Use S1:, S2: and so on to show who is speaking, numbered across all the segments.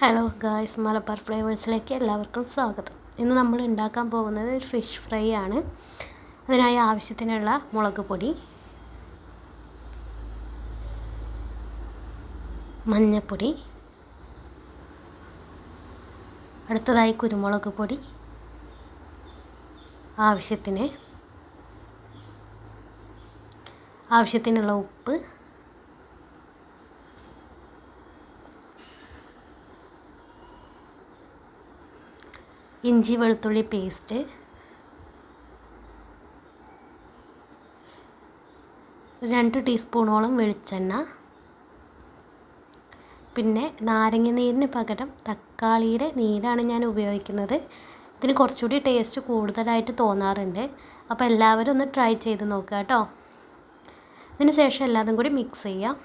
S1: Hello guys, Malabar ഫ്ലേവേഴ്സിലേക്ക് എല്ലാവർക്കും സ്വാഗതം. ഇന്ന് നമ്മൾ ഉണ്ടാക്കാൻ പോകുന്നത് ഒരു ഫിഷ് ഫ്രൈ ആണ്. അതിനായി ആവശ്യത്തിനുള്ള മുളക് പൊടി, മഞ്ഞൾപ്പൊടി, അടുത്തതായി കുരുമുളക് പൊടി, ആവശ്യത്തിനുള്ള ഉപ്പ്, ഇഞ്ചി വെളുത്തുള്ളി പേസ്റ്റ്, രണ്ട് ടീസ്പൂണോളം വെളിച്ചെണ്ണ, പിന്നെ നാരങ്ങ നീരിന് പകരം തക്കാളിയുടെ നീരാണ് ഞാൻ ഉപയോഗിക്കുന്നത്. ഇതിന് കുറച്ചുകൂടി ടേസ്റ്റ് കൂടുതലായിട്ട് തോന്നാറുണ്ട്. അപ്പോൾ എല്ലാവരും ഒന്ന് ട്രൈ ചെയ്ത് നോക്കുക കേട്ടോ. അതിന് ശേഷം എല്ലാതും കൂടി മിക്സ് ചെയ്യാം.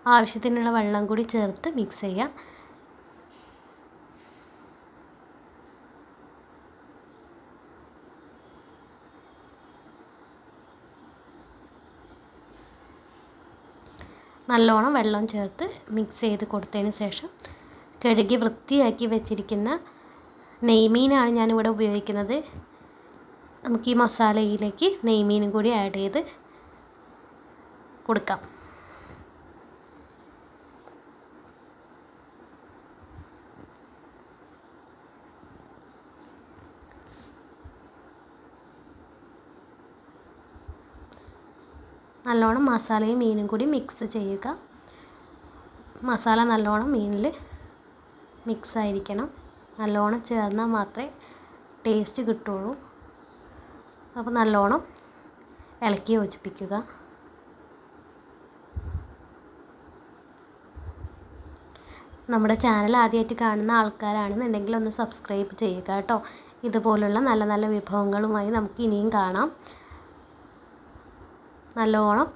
S1: ആവശ്യത്തിനുള്ള വെള്ളം കൂടി ചേർത്ത് മിക്സ് ചെയ്യാം. നല്ലോണം വെള്ളം ചേർത്ത് മിക്സ് ചെയ്ത് കൊടുത്തതിന് ശേഷം കഴുകി വൃത്തിയാക്കി വെച്ചിരിക്കുന്ന നെയ്മീനാണ് ഞാനിവിടെ ഉപയോഗിക്കുന്നത്. നമുക്ക് ഈ മസാലയിലേക്ക് നെയ്മീനും കൂടി ആഡ് ചെയ്ത് കൊടുക്കാം. നല്ലോണം മസാലയും മീനും കൂടി മിക്സ് ചെയ്യുക. മസാല നല്ലോണം മീനിൽ മിക്സ് ആയിരിക്കണം. നല്ലോണം ചേർന്നാൽ മാത്രമേ ടേസ്റ്റ് കിട്ടുള്ളൂ. അപ്പോൾ നല്ലോണം ഇളക്കി യോജിപ്പിക്കുക. നമ്മുടെ ചാനൽ ആദ്യമായിട്ട് കാണുന്ന ആൾക്കാരാണെന്നുണ്ടെങ്കിൽ ഒന്ന് സബ്സ്ക്രൈബ് ചെയ്യുക കേട്ടോ. ഇതുപോലുള്ള നല്ല നല്ല വിഭവങ്ങളുമായി നമുക്ക് ഇനിയും കാണാം. നല്ലോണം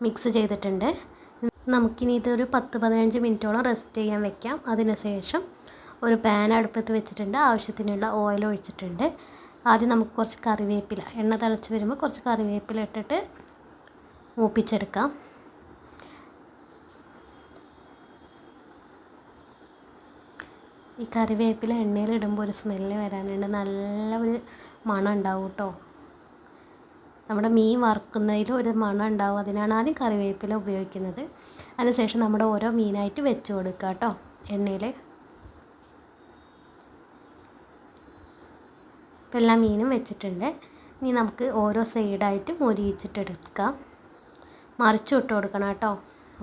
S1: മിക്സ് ചെയ്തിട്ടുണ്ട്. നമുക്കിനി ഇതൊരു 10-15 മിനിറ്റോളം റെസ്റ്റ് ചെയ്യാൻ വെക്കാം. അതിനുശേഷം ഒരു പാൻ അടുപ്പത്ത് വെച്ചിട്ടുണ്ട്. ആവശ്യത്തിനുള്ള ഓയിൽ ഒഴിച്ചിട്ടുണ്ട്. ആദ്യം നമുക്ക് കുറച്ച് കറിവേപ്പില, എണ്ണ തിളച്ച് വരുമ്പോൾ കുറച്ച് കറിവേപ്പില ഇട്ടിട്ട് മൂപ്പിച്ചെടുക്കാം. ഈ കറിവേപ്പില എണ്ണയിൽ ഇടുമ്പോൾ ഒരു സ്മെല്ല് വരാനുണ്ട്. നല്ല ഒരു മണം ഉണ്ടാവും കേട്ടോ. നമ്മുടെ മീൻ വറുക്കുന്നതിൽ ഒരു മണം ഉണ്ടാവും. അതിനാണ് ആദ്യം കറിവേപ്പില ഉപയോഗിക്കുന്നത്. അതിനുശേഷം നമ്മുടെ ഓരോ മീനായിട്ട് വെച്ച് കൊടുക്കുക കേട്ടോ എണ്ണയിൽ. ഇപ്പം എല്ലാ മീനും വെച്ചിട്ടുണ്ട്. ഇനി നമുക്ക് ഓരോ സൈഡായിട്ട് മൊരിയിച്ചിട്ടെടുക്കാം. മറിച്ചിട്ട് കൊടുക്കണം കേട്ടോ.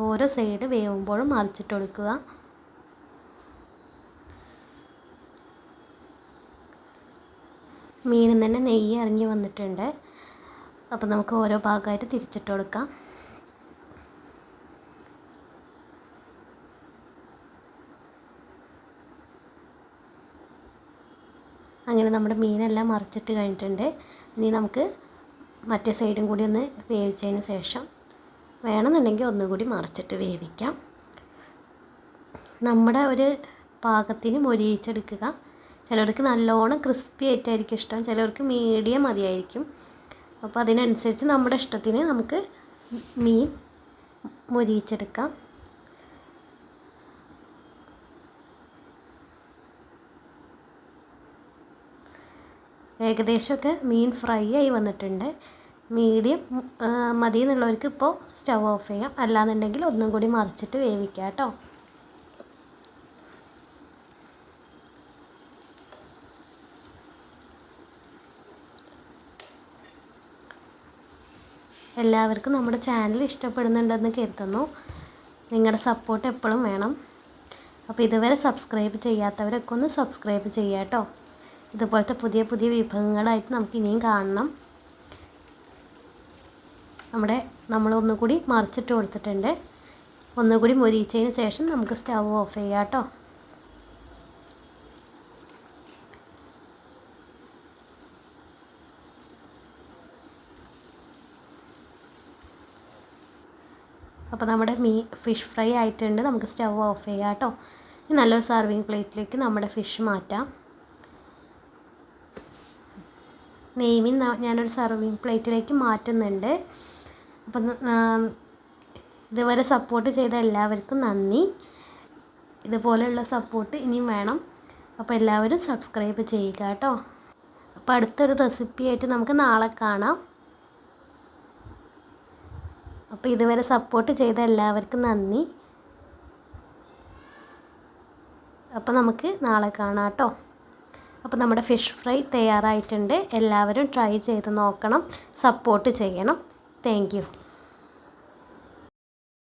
S1: ഓരോ സൈഡ് വേവുമ്പോഴും മറിച്ചിട്ട് കൊടുക്കുക. മീനിൽ തന്നെ നെയ്യ് ഇറങ്ങി വന്നിട്ടുണ്ട്. അപ്പോൾ നമുക്ക് ഓരോ ഭാഗമായിട്ട് തിരിച്ചിട്ട് കൊടുക്കാം. അങ്ങനെ നമ്മുടെ മീനെല്ലാം മറിച്ചിട്ട് കഴിഞ്ഞിട്ടുണ്ട്. ഇനി നമുക്ക് മറ്റേ സൈഡും കൂടി ഒന്ന് വേവിച്ചതിന് ശേഷം വേണമെന്നുണ്ടെങ്കിൽ ഒന്നുകൂടി മറിച്ചിട്ട് വേവിക്കാം. നമ്മുടെ ഒരു പാകത്തിന് മൊരിയിച്ചെടുക്കുക. ചിലർക്ക് നല്ലോണം ക്രിസ്പി ആയിട്ടായിരിക്കും ഇഷ്ടം, ചിലർക്ക് മീഡിയം മതിയായിരിക്കും. അപ്പോൾ അതിനനുസരിച്ച് നമ്മുടെ ഇഷ്ടത്തിന് നമുക്ക് മീൻ മൊരിയിച്ചെടുക്കാം. ഏകദേശമൊക്കെ മീൻ ഫ്രൈ ആയി വന്നിട്ടുണ്ട്. മീഡിയം മതി എന്നുള്ളവർക്ക് ഇപ്പോൾ സ്റ്റവ് ഓഫ് ചെയ്യാം. അല്ലാന്നുണ്ടെങ്കിൽ ഒന്നും കൂടി മറിച്ചിട്ട് വേവിക്കാം കേട്ടോ. എല്ലാവർക്കും നമ്മുടെ ചാനൽ ഇഷ്ടപ്പെടുന്നുണ്ടെന്ന് കരുതുന്നു. നിങ്ങളുടെ സപ്പോർട്ട് എപ്പോഴും വേണം. അപ്പോൾ ഇതുവരെ സബ്സ്ക്രൈബ് ചെയ്യാത്തവരൊക്കെ ഒന്ന് സബ്സ്ക്രൈബ് ചെയ്യുക കേട്ടോ. ഇതുപോലത്തെ പുതിയ പുതിയ വിഭവങ്ങളായിട്ട് നമുക്ക് ഇനിയും കാണണം. നമ്മളൊന്നുകൂടി മറിച്ചിട്ട് കൊടുത്തിട്ടുണ്ട്. ഒന്നുകൂടി മൊരിയിച്ചതിന് ശേഷം നമുക്ക് സ്റ്റവ് ഓഫ് ചെയ്യാം കേട്ടോ. അപ്പോൾ നമ്മുടെ ഫിഷ് ഫ്രൈ ആയിട്ടുണ്ട്. നമുക്ക് സ്റ്റവ് ഓഫ് ചെയ്യാം കേട്ടോ. ഇനി നല്ലൊരു സർവിങ് പ്ലേറ്റിലേക്ക് നമ്മുടെ ഫിഷ് മാറ്റാം. നെയ്മീൻ ഞാനൊരു സർവിങ് പ്ലേറ്റിലേക്ക് മാറ്റുന്നുണ്ട്. അപ്പം ഇതുവരെ സപ്പോർട്ട് ചെയ്ത എല്ലാവർക്കും നന്ദി. ഇതുപോലെയുള്ള സപ്പോർട്ട് ഇനിയും വേണം. അപ്പോൾ എല്ലാവരും സബ്സ്ക്രൈബ് ചെയ്യുക കേട്ടോ. അപ്പോൾ അടുത്തൊരു റെസിപ്പിയായിട്ട് നമുക്ക് നാളെ കാണാം. അപ്പോൾ ഇതുവരെ സപ്പോർട്ട് ചെയ്ത എല്ലാവർക്കും നന്ദി. അപ്പോൾ നമുക്ക് നാളെ കാണാം കേട്ടോ. അപ്പോൾ നമ്മുടെ ഫിഷ് ഫ്രൈ തയ്യാറായിട്ടുണ്ട്. എല്ലാവരും ട്രൈ ചെയ്ത് നോക്കണം, സപ്പോർട്ട് ചെയ്യണം. Thank you.